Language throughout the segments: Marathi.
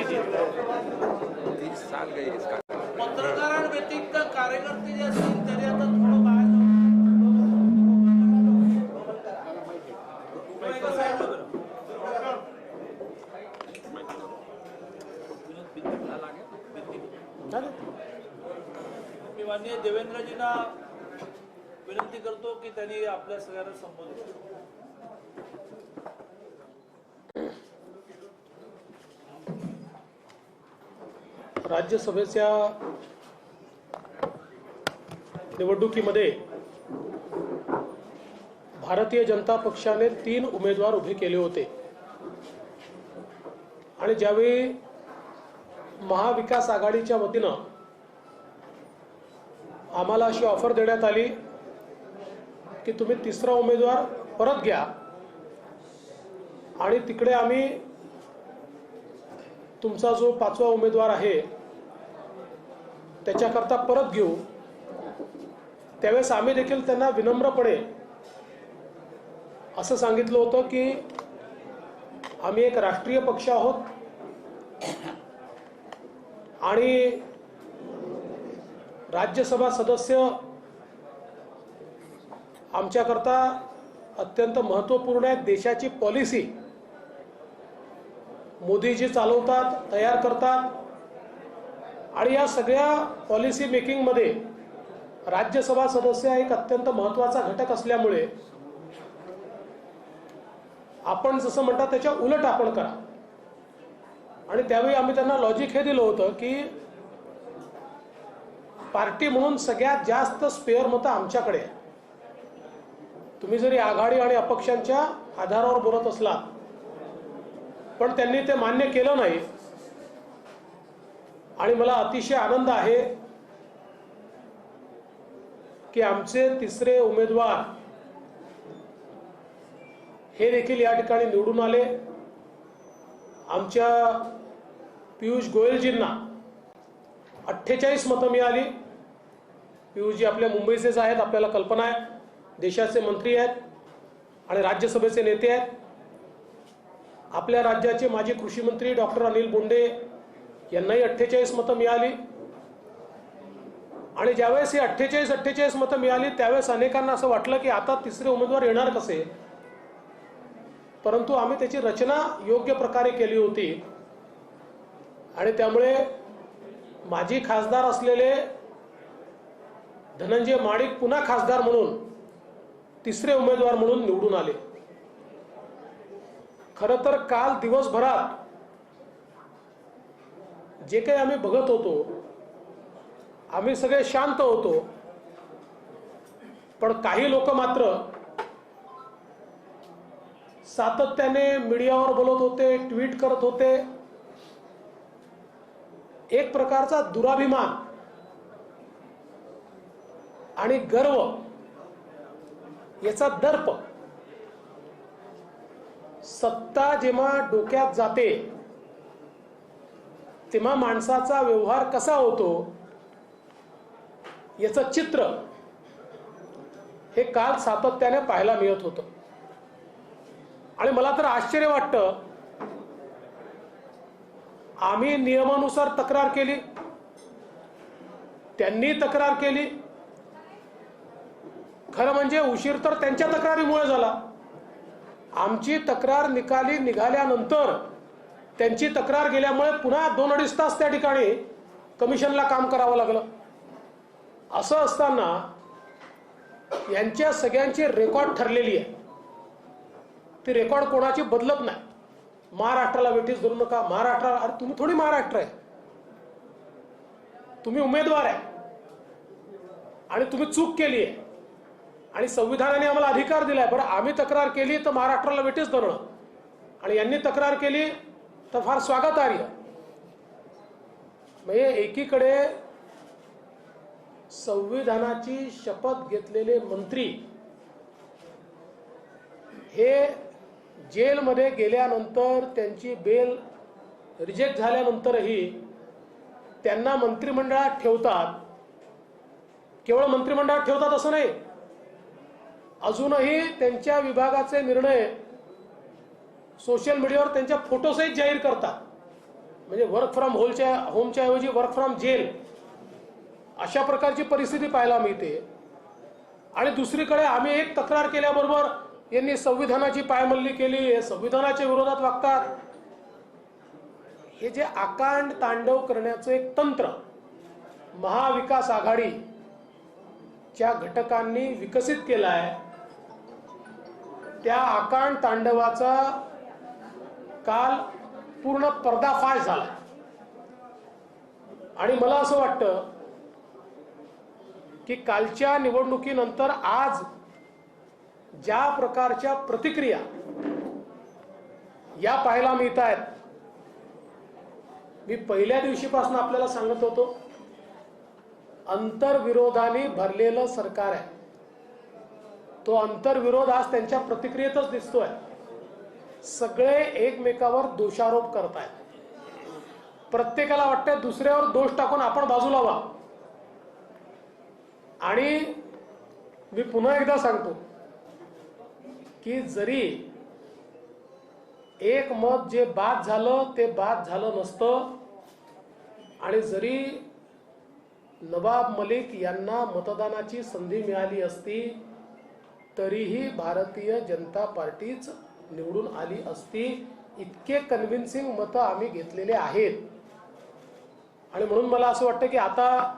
30 साल गए इसका। पत्रकारांव्यतिरिक्त कार्यकर्ते जे असतील तरी आता थोडं बाहेर मी माननीय देवेंद्रजींना विनंती करतो की त्यांनी आपल्या सगळ्यांना संबोधित करावं. राज्यसभेच्या निवडणुकीमध्ये भारतीय जनता पक्षाने 3 उमेदवार उभे केले होते आणि ज्यावेळी महाविकास आघाडीच्या वतीनं आम्हाला अशी ऑफर देण्यात आली की तुम्ही 3रा उमेदवार परत घ्या आणि तिकडे आम्ही तुमचा जो 5वा उमेदवार आहे त्याच्याकरता परत घेऊ. त्यावेळेस आम्ही देखील त्यांना विनम्रपणे असं सांगितलं होतं की आम्ही एक राष्ट्रीय पक्ष आहोत आणि राज्यसभा सदस्य आमच्याकरता अत्यंत महत्त्वपूर्ण आहे. देशाची पॉलिसी मोदीजी चालवतात, तयार करतात आणि या सगळ्या पॉलिसी मेकिंगमध्ये राज्यसभा सदस्य एक अत्यंत महत्त्वाचा घटक असल्यामुळे आपण जसं म्हणतात त्याच्या उलट आपण करा. आणि त्यावेळी आम्ही त्यांना लॉजिक हे दिलं होतं की पार्टी म्हणून सगळ्यात जास्त स्पेअर मतं आमच्याकडे आहे. तुम्ही जरी आघाडी आणि अपक्षांच्या आधारावर बोलत असलात पण त्यांनी ते मान्य केलं नाही. आणि मला अतिशय आनंद आहे की आमचे 3रे उमेदवार हे देखील या ठिकाणी निवडून आले. आमच्या पियुष गोयलजींना 48 मतं मिळाली. पियुषजी आपल्या मुंबईचेच आहेत, आपल्याला कल्पना आहे. देशाचे मंत्री आहेत आणि राज्यसभेचे नेते आहेत. आपल्या राज्याचे माजी कृषी मंत्री डॉक्टर अनिल बोंडे यांनाही 48 मतं मिळाली. आणि ज्यावेळेस ही 48 मतं मिळाली त्यावेळेस अनेकांना असं वाटलं की आता 3रे उमेदवार येणार कसे. परंतु आम्ही त्याची रचना योग्य प्रकारे केली होती आणि त्यामुळे माजी खासदार असलेले धनंजय माडिक पुन्हा खासदार म्हणून 3रे उमेदवार म्हणून निवडून आले. खरं तर काल दिवसभरात जे काही आम्ही बघत होतो आम्ही सगळे शांत होतो. पण काही लोक मात्र सातत्याने मीडियावर बोलत होते, ट्विट करत होते. एक प्रकारचा दुराभिमान आणि गर्व याचा दर्प. सत्ता जेव्हा डोक्यात जाते तेव्हा माणसाचा व्यवहार कसा होतो याचं चित्र हे काल सातत्याने पाहायला मिळत होतं. आणि मला तर आश्चर्य वाटतं, आम्ही नियमानुसार तक्रार केली, त्यांनी तक्रार केली. खरं म्हणजे उशीर तर त्यांच्या तक्रारीमुळे झाला. आमची तक्रार निकाली निघाल्यानंतर त्यांची तक्रार गेल्यामुळे पुन्हा 2-2.5 तास त्या ठिकाणी कमिशनला काम करावं लागलं. असं असताना यांच्या सगळ्यांची रेकॉर्ड ठरलेली आहे. ती रेकॉर्ड कोणाची बदलत नाही. महाराष्ट्राला वेठीस धरू नका, महाराष्ट्र. अरे तुम्ही थोडी महाराष्ट्र आहे, तुम्ही उमेदवार आहे आणि तुम्ही चूक केली आहे आणि संविधानाने आम्हाला अधिकार दिलाय. बरं आम्ही तक्रार केली तर महाराष्ट्राला वेठीस धरणं आणि यांनी तक्रार केली तर फार स्वागतार्ह. म्हणजे एकीकडे संविधानाची शपथ घेतलेले मंत्री हे जेलमध्ये गेल्यानंतर त्यांची बेल रिजेक्ट झाल्यानंतरही त्यांना मंत्रिमंडळात ठेवतात. केवळ मंत्रिमंडळात ठेवतात असं नाही, अजूनही त्यांच्या विभागाचे निर्णय सोशल मीडियावर त्यांच्या फोटोसहित जाहीर करतात. म्हणजे वर्क फ्रॉम होमच्या ऐवजी वर्क फ्रॉम जेल अशा प्रकारची परिस्थिती पाहायला मिळते. आणि दुसरीकडे आम्ही एक तक्रार केल्याबरोबर यांनी संविधानाची पायमल्ली केली, हे संविधानाच्या विरोधात वागतात. हे जे आकांड तांडव करण्याचं एक तंत्र महाविकास आघाडीच्या घटकांनी विकसित केलं आहे, त्या आकांड तांडवाचा काल पूर्ण पर्दाफाश झाला. आणि मला असं वाटतं की कालच्या निवडणुकीनंतर आज ज्या प्रकारच्या प्रतिक्रिया या पाहायला मिळत आहेत, मी पहिल्या दिवशीपासून आपल्याला सांगत होतो, अंतर्विरोधाने भरलेलं सरकार आहे. तो अंतर्विरोध आज त्यांच्या प्रतिक्रियेतच दिसतोय. सगळे एकमेकावर दोषारोप करतायत. प्रत्येकाला वाटतं दुसऱ्यावर दोष टाकून आपण बाजूला व्हा. आणि मी पुन्हा एकदा सांगतो की जरी एक मत जे बाद झालं ते बाद झालं नसतं, आणि जरी नवाब मलिक यांना मतदानाची संधी मिळाली असती तरीही भारतीय जनता पार्टीच निवडून आली असती. इतके कन्व्हिन्सिंग मतं आम्ही घेतलेले आहेत. आणि म्हणून मला असं वाटतं की आता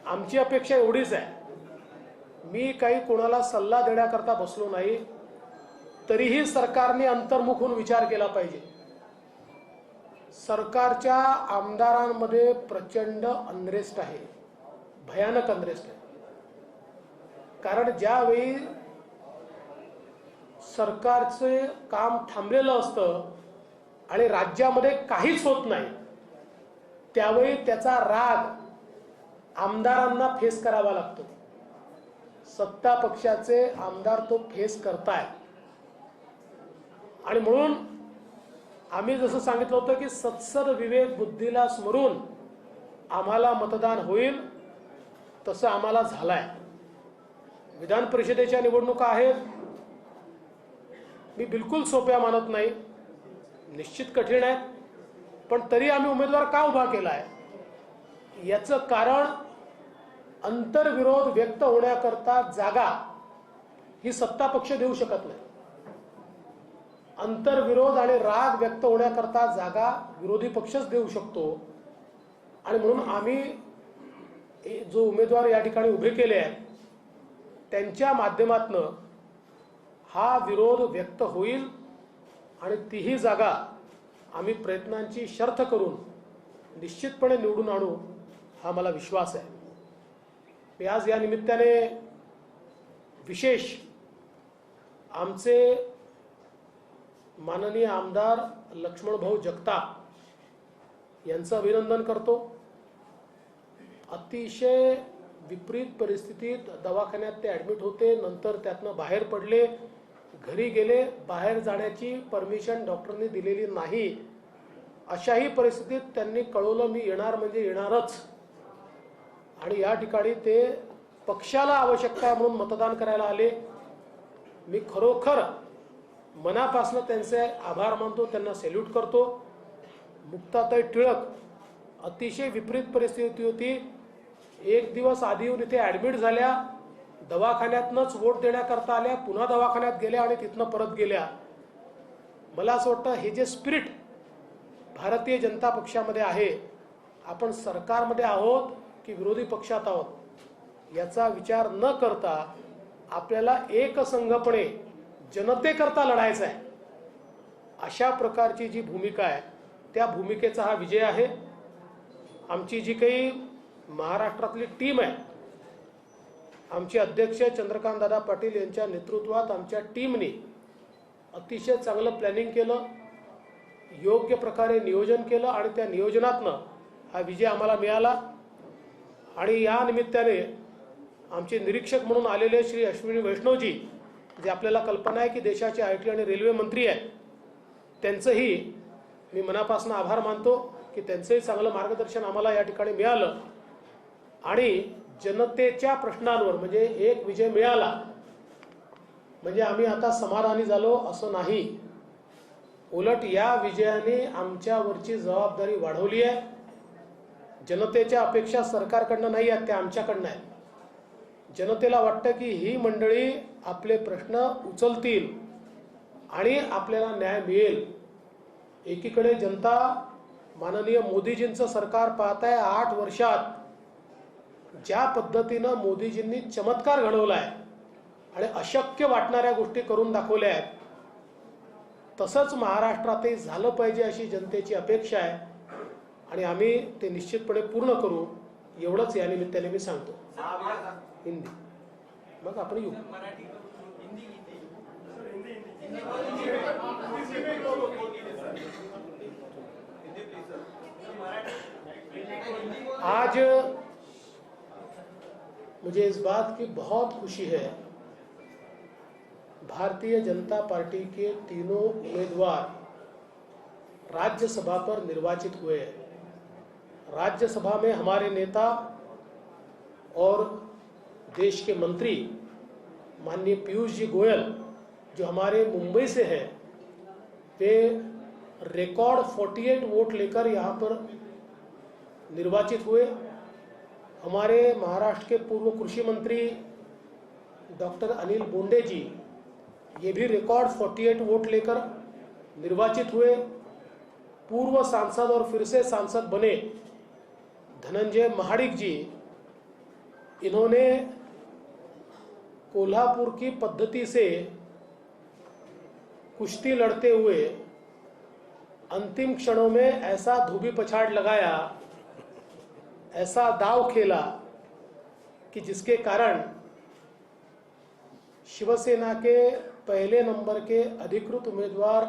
आमची अपेक्षा एवढीच आहे, मी काही कोणाला सल्ला देण्याकरता बसलो नाही, तरीही सरकारने अंतर्मुख होऊन विचार केला पाहिजे. सरकारच्या आमदारांमध्ये प्रचंड अनरेस्ट आहे, भयानक अनरेस्ट आहे. कारण ज्यावेळी सरकारचे काम थांबलेलं असतं आणि राज्यामध्ये काहीच होत नाही, त्यावेळी त्याचा राग आमदारांना फेस करावा लागतो. सत्ता पक्षाचे आमदार तो फेस करतायत. आणि म्हणून आम्ही जसं सांगितलं होतं की सत्सर विवेक बुद्धीला स्मरून आम्हाला मतदान होईल, तसं आम्हाला झालंय. विधान परिषदेच्या निवडणुका आहेत, मी बिलकुल सोप्या मानत नाही, निश्चित कठीण आहेत. पण तरी आम्ही उमेदवार का उभा केलाय याचं कारण अंतर्विरोध व्यक्त होण्याकरता जागा ही सत्ता पक्ष देऊ शकत नाही. अंतर्विरोध आणि राग व्यक्त होण्याकरता जागा विरोधी पक्षच देऊ शकतो. आणि म्हणून आम्ही जो उमेदवार या ठिकाणी उभे केले आहेत त्यांच्या माध्यमातून हा विरोध व्यक्त होईल आणि तीही जागा आम्ही प्रयत्नांची शर्थ करून निश्चितपणे निवडून आणू, हा मला विश्वास आहे. मी आज या निमित्ताने विशेष आमचे माननीय आमदार लक्ष्मणभाऊ जगताप यांचं अभिनंदन करतो. अतिशय विपरीत परिस्थितीत दवाखान्यात ते ॲडमिट होते, नंतर त्यातनं बाहेर पडले, घरी गेले. बाहेर जाण्याची परमिशन डॉक्टरने दिलेली नाही. अशाही परिस्थितीत त्यांनी कळवलं मी येणार म्हणजे येणारच. आणि या ठिकाणी ते पक्षाला आवश्यकता आहे म्हणून मतदान करायला आले. मी खरोखर मनापासून त्यांचे आभार मानतो, त्यांना सॅल्यूट करतो. मुक्ताताई टिळक अतिशय विपरीत परिस्थिती होती, एक दिवस आधी येऊन इथे ॲडमिट झाल्या, दवाखान्यातनंच वोट देण्याकरता आल्या, पुन्हा दवाखान्यात गेल्या आणि तिथनं परत गेल्या. मला असं वाटतं हे जे स्पिरिट भारतीय जनता पक्षामध्ये आहे, आपण सरकारमध्ये आहोत की विरोधी पक्षात आहोत याचा विचार न करता आपल्याला एकसंघपणे जनतेकरता लढायचं आहे. अशा प्रकारची जी भूमिका आहे त्या भूमिकेचा हा विजय आहे. आमची जी काही महाराष्ट्रातली टीम आहे, आमचे अध्यक्ष चंद्रकांत दादा पाटील यांच्या नेतृत्वात आमच्या टीमने अतिशय चांगलं प्लॅनिंग केलं, योग्य प्रकारे नियोजन केलं आणि त्या नियोजनातनं हा विजय आम्हाला मिळाला. आणि या निमित्ताने आमचे निरीक्षक म्हणून आलेले श्री अश्विनी वैष्णवजी, जे आपल्याला कल्पना आहे की देशाचे IT आणि रेल्वे मंत्री आहेत, त्यांचंही मी मनापासून आभार मानतो की त्यांचंही चांगलं मार्गदर्शन आम्हाला या ठिकाणी मिळालं. आणि जनतेच्या प्रश्नांवर म्हणजे एक विजय मिळाला म्हणजे आम्ही आता समाधानी झालो असं नाही. उलट या विजयाने आमच्यावरची जबाबदारी वाढवली आहे. जनतेच्या अपेक्षा सरकारकडनं नाही आहेत, त्या आमच्याकडनं आहेत. जनतेला वाटतं की ही मंडळी आपले प्रश्न उचलतील आणि आपल्याला न्याय मिळेल. एकीकडे जनता माननीय मोदीजींचं सरकार पाहत आहे. 8 वर्षात ज्या पद्धतीनं मोदीजींनी चमत्कार घडवला आहे आणि अशक्य वाटणाऱ्या गोष्टी करून दाखवल्या आहेत, तसंच महाराष्ट्रातही झालं पाहिजे अशी जनतेची अपेक्षा आहे आणि आम्ही ते निश्चितपणे पूर्ण करू, एवढंच या निमित्ताने मी सांगतो. हिंदी मग आपण येऊ. आज मुझे इस बात की बहुत खुशी है, भारतीय जनता पार्टी के तीनों उम्मीदवार राज्यसभा पर निर्वाचित हुए हैं. राज्यसभा में हमारे नेता और देश के मंत्री माननीय पीयूष जी गोयल, जो हमारे मुंबई से हैं, वे रिकॉर्ड 48 वोट लेकर यहाँ पर निर्वाचित हुए. हमारे महाराष्ट्र के पूर्व कृषि मंत्री डॉक्टर अनिल बोंडे जी, ये भी रिकॉर्ड 48 वोट लेकर निर्वाचित हुए. पूर्व सांसद और फिर से सांसद बने धनंजय महाडिक जी, इन्होंने कोल्हापुर की पद्धति से कुश्ती लड़ते हुए अंतिम क्षणों में ऐसा धोबी पछाड़ लगाया, ऐसा दाव खेला कि जिसके कारण शिवसेना के पहले नंबर के अधिकृत उम्मीदवार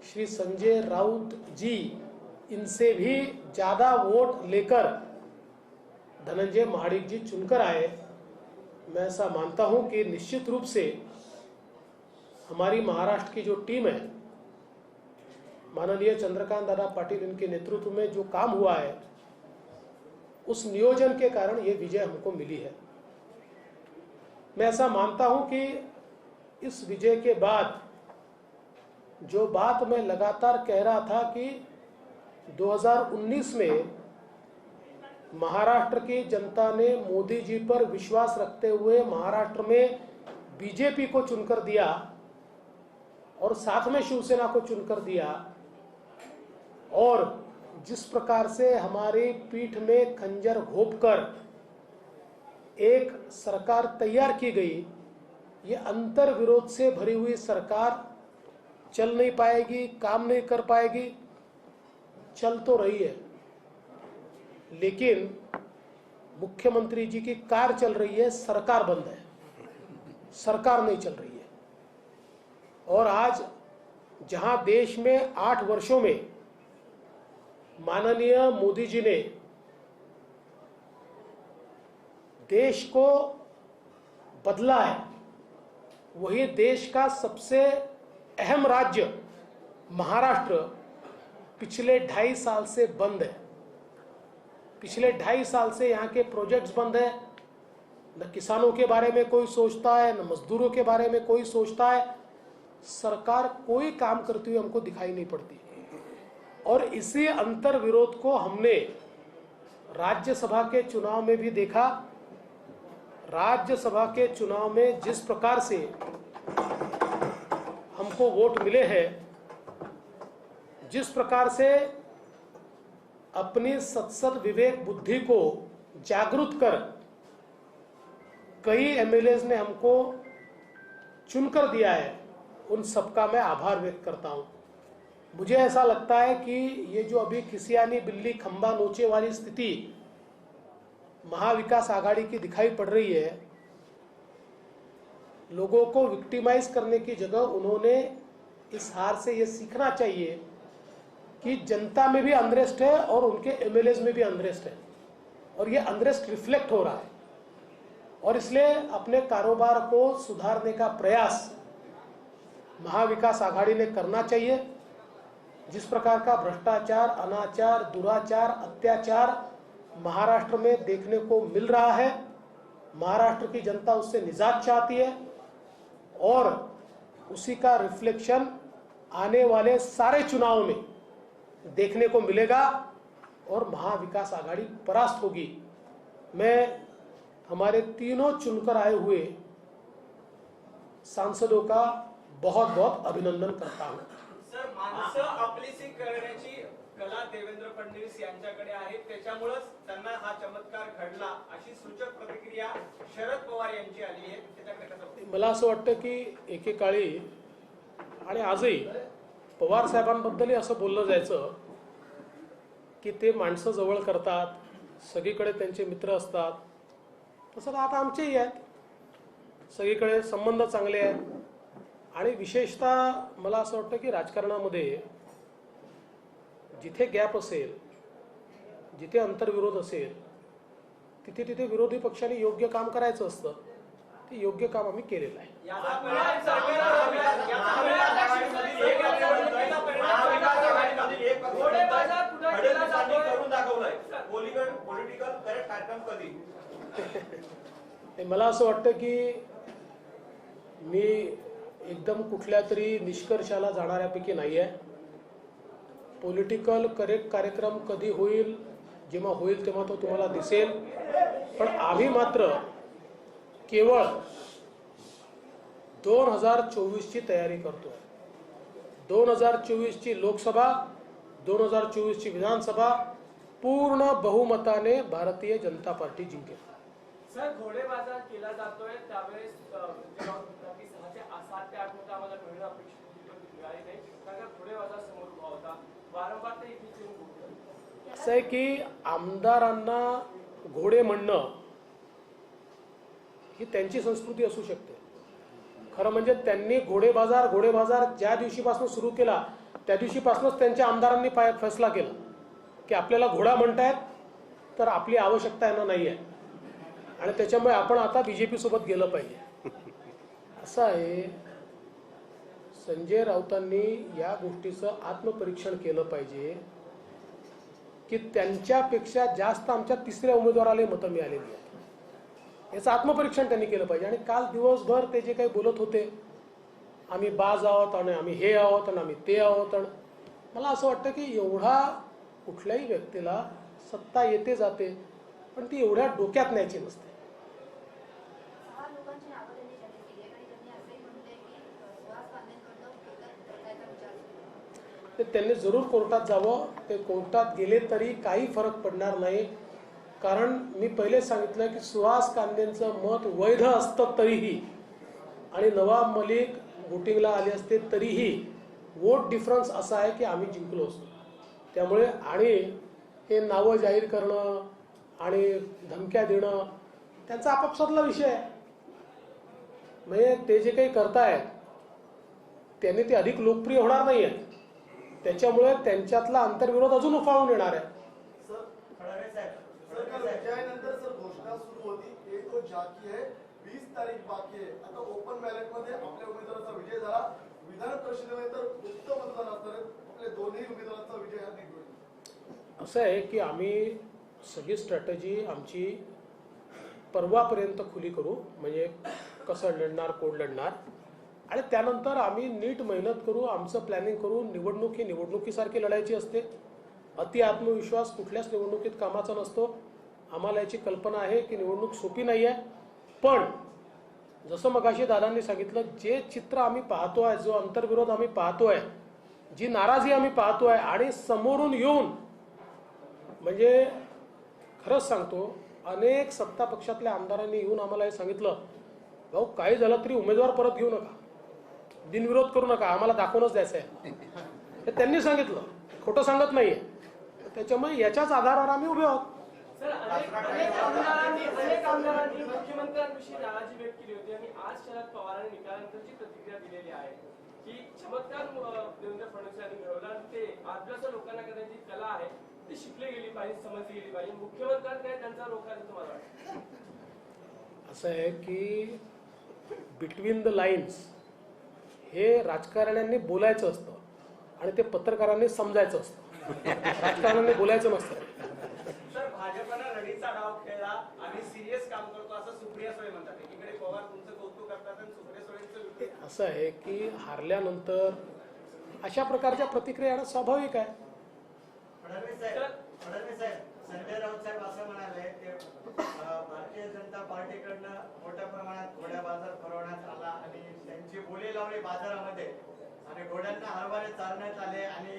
श्री संजय राउत जी, इनसे भी ज्यादा वोट लेकर धनंजय महाडिक जी चुनकर आए. मैं ऐसा मानता हूं कि निश्चित रूप से हमारी महाराष्ट्र की जो टीम है, माननीय चंद्रकांत दादा पाटिल इनके नेतृत्व में जो काम हुआ है, उस नियोजन के कारण ये विजय हमको मिली है. मैं ऐसा मानता हूं कि इस विजय के बाद जो बात मैं लगातार कह रहा था कि 2019 में महाराष्ट्र की जनता ने मोदी जी पर विश्वास रखते हुए महाराष्ट्र में बीजेपी को चुनकर दिया और साथ में शिवसेना को चुनकर दिया, और जिस प्रकार से हमारी पीठ में खंजर घोंपकर एक सरकार तैयार की गई, ये अंतर विरोध से भरी हुई सरकार चल नहीं पाएगी, काम नहीं कर पाएगी. चल तो रही है, लेकिन मुख्यमंत्री जी की कार चल रही है, सरकार बंद है, सरकार नहीं चल रही है. और आज जहां देश में 8 वर्षों में माननीय मोदी जी ने देश को बदला है, वही देश का सबसे अहम राज्य महाराष्ट्र पिछले 2.5 साल से बंद है. पिछले 2.5 साल से यहाँ के प्रोजेक्ट्स बंद है. न किसानों के बारे में कोई सोचता है, न मजदूरों के बारे में कोई सोचता है. सरकार कोई काम करती हुई हमको दिखाई नहीं पड़ती. और इसी अंतर विरोध को हमने राज्यसभा के चुनाव में भी देखा. राज्यसभा के चुनाव में जिस प्रकार से हमको वोट मिले हैं, जिस प्रकार से अपनी सत्सद विवेक बुद्धि को जागृत कर कई एमएलएज ने हमको चुनकर दिया है, उन सबका मैं आभार व्यक्त करता हूं. मुझे ऐसा लगता है कि ये जो अभी खिसियानी बिल्ली खंबा नोचे वाली स्थिति महाविकास आघाड़ी की दिखाई पड़ रही है, लोगों को विक्टिमाइज करने की जगह उन्होंने इस हार से ये सीखना चाहिए कि जनता में भी अनरेस्ट है और उनके एमएलएज में भी अनरेस्ट है, और ये अनरेस्ट रिफ्लेक्ट हो रहा है. और इसलिए अपने कारोबार को सुधारने का प्रयास महाविकास आघाड़ी ने करना चाहिए. जिस प्रकार का भ्रष्टाचार, अनाचार, दुराचार, अत्याचार महाराष्ट्र में देखने को मिल रहा है, महाराष्ट्र की जनता उससे निजात चाहती है और उसी का रिफ्लेक्शन आने वाले सारे चुनाव में देखने को मिलेगा और महाविकास आघाड़ी परास्त होगी। मैं हमारे तीनों चुनकर आए हुए सांसदों का बहुत बहुत अभिनंदन करता हूं। सर, माणसं आपलीसी करण्याची कला देवेंद्र फडणवीस यांच्याकडे आहे, त्याच्यामुळेच त्यांना हा चमत्कार घडला अशी सूचक प्रतिक्रिया शरद पवार यांची आली आहे। त्याच्याकडे कसं बघता? मला असं वाटतं की एकेकाळी आणि आजही पवार साहेबांबद्दलही असं बोललं जायचं की ते माणसं जवळ करतात, सगळीकडे त्यांचे मित्र असतात। तसं आता आमचेही आहेत, सगळीकडे संबंध चांगले आहेत। आणि विशेषतः मला असं वाटतं की राजकारणामध्ये जिथे गॅप असेल, जिथे अंतर्विरोध असेल, तिथे तिथे विरोधी पक्षाने योग्य काम करायचं असतं। ते योग्य काम आम्ही केलेलं आहे। याचा परिणाम सरकारवर याचा परिणाम घोडेबाजार पुढे केला जातोय करून दाखवलाय। पॉलिटिकल करेक्ट कार्यक्रम कधी मला असं वाटतं की मी एकदम कुठल्या तरी निष्कर्षाला जाणाऱ्यापैकी नाही आहे। पॉलिटिकल करेक्ट कार्यक्रम कधी होईल, जेव्हा होईल तेव्हा तो तुम्हाला दिसेल। पण आम्ही मात्र केवळ 2024 ची तयारी करतोय। 2024 ची लोकसभा, 2024 ची विधानसभा पूर्ण बहुमताने भारतीय जनता पार्टी जिंकेल। सर, घोडेबाजार केला जातोय त्यावेळेस जेव्हा की 7 ते 8 मतं आम्हाला मिळणं अपेक्षित होती, पण मिळाली नाही, कारण घोडेबाजार समोर उभा होता। वारंवार ते इथे येऊन बोलतात। असं आहे की आमदारांना घोडे म्हणणं ही त्यांची संस्कृती असू शकते। खरं म्हणजे त्यांनी घोडेबाजार ज्या दिवशीपासून सुरू केला त्या दिवशीपासूनच त्यांच्या आमदारांनी फैसला केला की आपल्याला घोडा म्हणतायत तर आपली आवश्यकता यांना नाही आहे आणि त्याच्यामुळे आपण आता बीजेपी सोबत गेलं पाहिजे। असं आहे, संजय राऊतांनी या गोष्टीचं आत्मपरीक्षण केलं पाहिजे की त्यांच्यापेक्षा जास्त आमच्या तिसऱ्या उमेदवाराला मतं मिळालेली आहेत। याचं आत्मपरीक्षण त्यांनी केलं पाहिजे। आणि काल दिवसभर ते जे काही बोलत होते, आम्ही बाज आहोत आणि आम्ही हे आहोत आणि आम्ही ते आहोत, आणि मला असं वाटतं की एवढा कुठल्याही व्यक्तीला सत्ता येते जाते, पण ती एवढ्या डोक्यात न्यायची नसते। ते त्यांनी जरूर कोर्टात जावं। ते कोर्टात गेले तरी काही फरक पडणार नाही, कारण मी पहिले सांगितलं की सुहास कांदेंचं मत वैध असतं तरीही आणि नवाब मलिक वोटिंगला आले असते तरीही वोट डिफरन्स असा आहे की आम्ही जिंकलो असतो। त्यामुळे आणि हे नावं जाहीर करणं आणि धमक्या देणं त्यांचा आपापसातला विषय आहे। म्हणजे ते जे काही करतायत त्यांनी ते अधिक लोकप्रिय होणार नाही आहे, त्याच्यामुळे त्यांच्यातला अंतर्विरोध अजून उफाळून येणार आहे। विजयानंतर सर घोषणा सुरू होती, 1 जाकी आहे, 20 तारीख बाकी आहे। आता ओपन बॅलेट मध्ये आपल्या उमेदवाराचा विजय झाला, विधान परिषदेनंतर गुप्त मतदान असणार, आपल्या दोन्ही उमेदवारांचा विजय हा निघून असं आहे की आम्ही सगळी स्ट्रॅटेजी आमची परवापर्यंत खुली करू, म्हणजे कसं लढणार, कोण लढणार, आणि त्यानंतर आम्ही नीट मेहनत करू, आमचं प्लॅनिंग करू। निवडणूक ही निवडणुकीसारखी लढायची असते। अति आत्मविश्वास कुठल्याच निवडणुकीत कामाचा नसतो। आम्हाला याची कल्पना आहे की निवडणूक सोपी नाही आहे, पण जसं मगाशी दादांनी सांगितलं, जे चित्र आम्ही पाहतोय, जो अंतर्विरोध आम्ही पाहतोय, जी नाराजी आम्ही पाहतोय, आणि समोरून येऊन म्हणजे खरंच सांगतो, अनेक सत्ता पक्षातल्या आमदारांनी येऊन आम्हाला हे सांगितलं, भाऊ काही झालं तरी उमेदवार परत घेऊ नका, बिनविरोध करू नका, आम्हाला दाखवूनच द्यायचं आहे, हे त्यांनी सांगितलं, खोटं सांगत नाहीये। त्याच्यामुळे याच्याच आधारावर आम्ही उभे आहोत। सर, अनेक आमदारांनी मुख्यमंत्र्यांविषयी नाराजी व्यक्त केली होती आणि आज शरद पवारांनी निकालानंतरची प्रतिक्रिया दिलेली आहे की चमत्कार देवेंद्र फडणवीस यांनी मिळवला, ते आदिवासी लोकांना करण्याची कला आहे ती शिकली गेली पाहिजे, समजली गेली पाहिजे। मुख्यमंत्र्यांकडे त्यांचा रोख आहे तुम्हाला वाटतं? असं आहे की बिटवीन द लाईन्स हे राजकारण्यांनी बोलायचं असतं आणि ते पत्रकारांनी समजायचं असतं। राजकारण्यांनी बोलायचं नसतं। सर, भाजपनं रडीचा डाव खेळला आणि सिरियस काम करतो असं सुप्रिया सुळे म्हणतात। एकीकडे पवार तुमचं कौतुक करतात आणि सुप्रिया सुळेंचं असं आहे की हारल्यानंतर अशा प्रकारच्या प्रतिक्रिया येणं स्वाभाविक आहे. फडणवीस साहेब संजय राऊत साहेब असं म्हणाले की भारतीय जनता पार्टीकडनं मोठ्या प्रमाणात घोड्या बाजार भरवण्यात आला आणि त्यांची बोली लावली बाजारामध्ये आणि घोड्यांना हरभरे चारण्यात आले आणि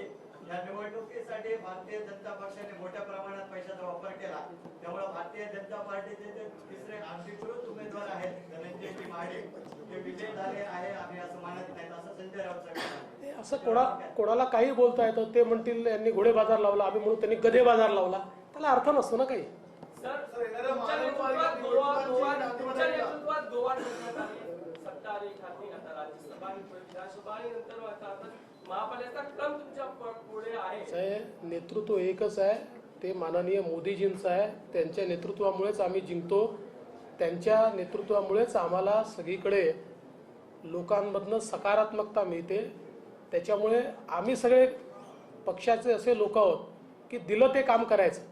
या निवडणुकीसाठी भारतीय जनता पक्षाने मोठ्या प्रमाणात पैशाचा वापर केला. त्यामुळे भारतीय जनता पार्टीचे जे तिसरे अधिकृत उमेदवार आहेत धनंजयजी महाडिक ते विजय झाले आहे आम्ही असं मानत नाहीत असं संजय राऊत साहेब म्हणाले. असं कोणाला काही बोलता येतं. ते म्हणतील यांनी घोडे बाजार लावला, आम्ही म्हणून त्यांनी गधे बाजार लावला. त्याला अर्थ नसतो ना काही. सर, तुमच्या नेतृत्वात गोवा ठरवण्यात आली. सत्ता आली खाती आता राज्यसभा आणि विधानसभा आणि नंतर आता महापालिकेचा क्रम तुमच्या पुढे आहे. नेतृत्व एकच आहे, ते माननीय मोदीजींचं आहे. त्यांच्या नेतृत्वामुळेच आम्ही जिंकतो. त्यांच्या नेतृत्वामुळेच आम्हाला सगळीकडे लोकांमधनं सकारात्मकता मिळते. त्याच्यामुळे आम्ही सगळे पक्षाचे असे लोक आहोत की दिलं ते काम करायचं,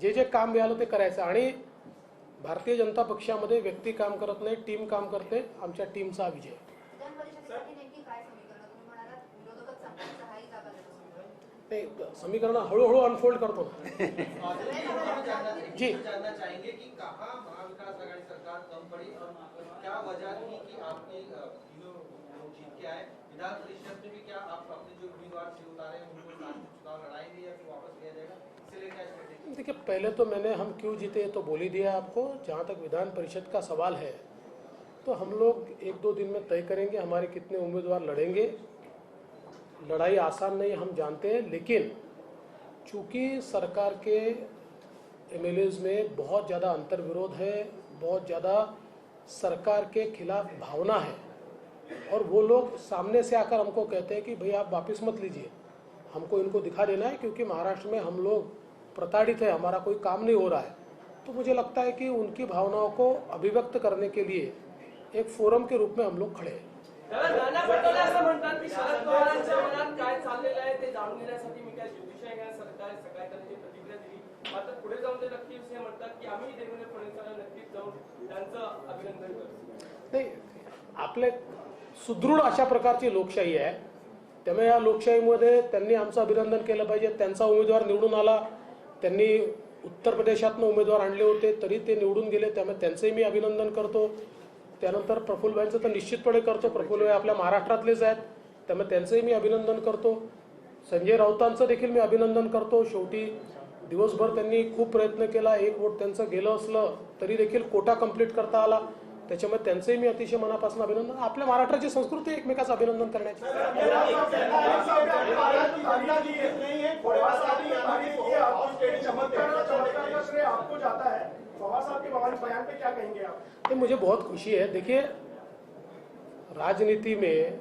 जे जे काम मिळालं ते करायचं. आणि भारतीय जनता पक्षामध्ये व्यक्ती काम करत नाही, टीम काम करते. आमच्या टीमचा विजय. समीकरण हळूहळू अनफोल्ड करतो. जी जानना चाहेंगे कि कहाँ महाविकास आघाड़ी सरकार कम पड़ी और क्या वजह थी कि आपके तीनों लोग जीत के आए. विधान परिषद में भी क्या आप अपने जो उम्मीदवार से उतारे हैं उनको साथ में चुनाव लड़ाएंगे या फिर वापस लिया जाएगा, इसलिए क्या स्ट्रेटेजी? देखिए, पहले तो मैंने हम क्यों जीते तो बोल ही दिया आपको. जहाँ तक विधान परिषद का सवाल है तो हम लोग 1-2 दिन में तय करेंगे हमारे कितने उम्मीदवार लड़ेंगे. लड़ाई आसान नहीं हम जानते हैं, लेकिन चूंकि सरकार के एमएलएज में बहुत ज़्यादा अंतर्विरोध है, बहुत ज़्यादा सरकार के खिलाफ भावना है और वो लोग सामने से आकर हमको कहते हैं कि भाई आप वापस मत लीजिए, हमको इनको दिखा देना है क्योंकि महाराष्ट्र में हम लोग प्रताड़ित है, हमारा कोई काम नहीं हो रहा है. तो मुझे लगता है कि उनकी भावनाओं को अभिव्यक्त करने के लिए एक फोरम के रूप में हम लोग खड़े हैं. नाना पटोले असं म्हणतात की शरद पवारांच्या मनात काय चाललेलं आहे ते जाणून घेण्यासाठी मी काय ज्योतिषी घेण्यास सकाळी त्यांची प्रतिक्रिया दिली. मात्र पुढे जाऊन ते नक्कीच हे म्हणतात की आम्ही देवेंद्र फडणवीसांना नक्कीच जाऊन त्यांचं अभिनंदन करतो. नाही, आपले सुदृढ अशा प्रकारची लोकशाही आहे. त्यामुळे या लोकशाहीमध्ये त्यांनी आमचं अभिनंदन केलं पाहिजे. त्यांचा उमेदवार निवडून आला, त्यांनी उत्तर प्रदेशातनं उमेदवार आणले होते तरी ते निवडून गेले, त्यामुळे त्यांचंही मी अभिनंदन करतो. त्यानंतर प्रफुल्लभाईंचं तर निश्चितपणे करतो. प्रफुल्लभाई आपल्या महाराष्ट्रातलेच आहेत, त्यामुळे त्यांचंही मी अभिनंदन करतो. संजय राऊतांचं देखील मी अभिनंदन करतो. शेवटी दिवसभर त्यांनी खूप प्रयत्न केला. 1 वोट त्यांचं गेलं असलं तरी देखील कोटा कंप्लीट करता आला, त्याच्यामुळे त्यांचंही मी अतिशय मनापासून अभिनंदन. आपल्या महाराष्ट्राची संस्कृती एकमेकाचं अभिनंदन करण्याची. मुझे बहुत खुशी है. देखिए, राजनीति में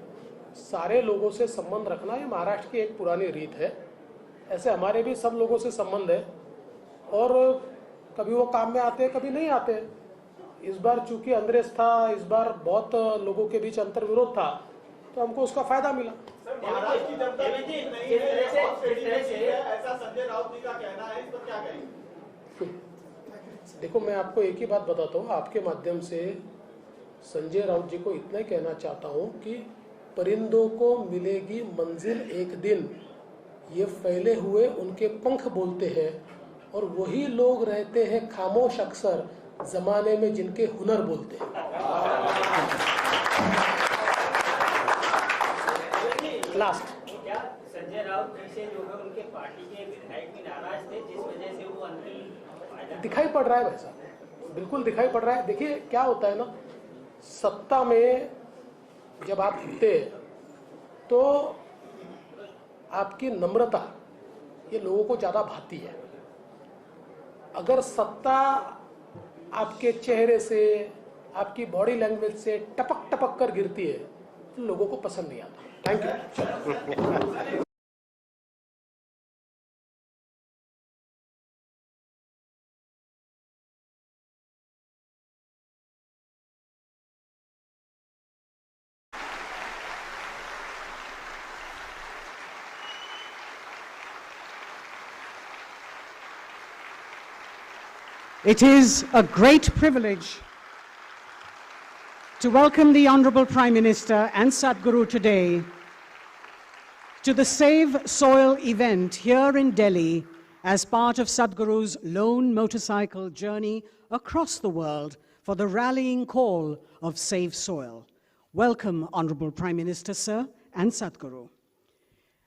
सारे लोगों से संबंध रखना ये महाराष्ट्र की एक पुरानी रीत है. ऐसे हमारे भी सब लोगों से संबंध है और कभी वो काम में आते हैं, कभी नहीं आते. इस बार चूंकि अंग्रेज था, इस बार बहुत लोगों के बीच अंतर्विरोध था, तो हमको उसका फायदा मिला. महाराष्ट्र की जनता नहीं है ऐसा संजय राउत जी का कहना है, इस पर क्या कहेंगे? देखो, मैं आपको एक ही बात बताता हूँ. आपके माध्यम से संजय राउत जी को इतना ही कहना चाहता हूँ कि परिंदों को मिलेगी मंजिल एक दिन, ये फैले हुए उनके पंख बोलते हैं और वही लोग रहते हैं खामोश अक्सर जमाने में जिनके हुनर बोलते हैं. लास्ट, क्या संजय राउत जी से जो है उनके पार्टी के विधायक भी नाराज थे जिस वजह से वो अंतिम दिखाई पड़ रहा है भाई साहब, बिल्कुल दिखाई पड़ रहा है. देखिए, क्या होता है ना, सत्ता में जब आप होते तो आपकी नम्रता ये लोगों को ज्यादा भाती है. अगर सत्ता आपके चेहरे से, आपकी बॉडी लैंग्वेज से टपक टपक कर गिरती है तो लोगों को पसंद नहीं आता. Thank you. It is a great privilege to welcome the Honorable Prime Minister and Sadhguru today to the Save Soil event here in Delhi as part of Sadhguru's lone motorcycle journey across the world for the rallying call of Save Soil. Welcome, Honorable Prime Minister, sir, and Sadhguru.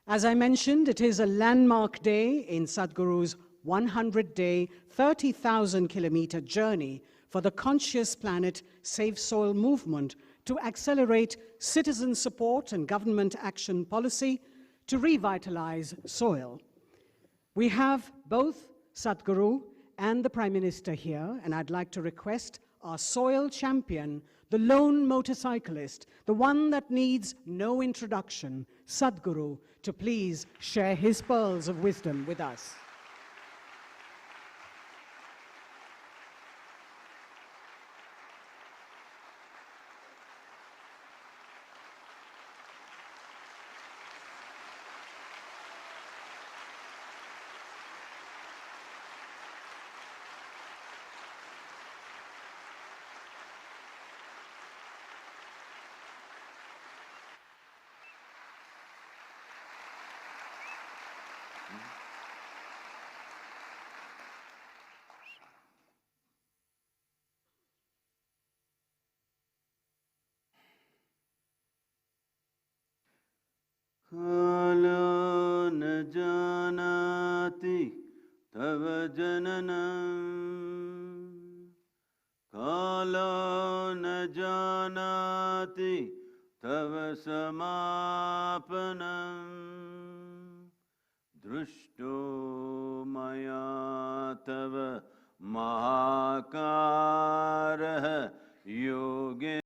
As I mentioned, it is a landmark day in Sadhguru's 100-day, 30,000-kilometer journey for the Conscious Planet Save Soil movement to accelerate citizen support and government action policy to revitalize soil. We have both Sadhguru and the Prime Minister here, and I'd like to request our soil champion, the lone motorcyclist, the one that needs no introduction, Sadhguru, to please share his pearls of wisdom with us. कालो न जानाति तव जननं कालो न जानाति तव समापनं दृष्टो मया तव महाकारः योगे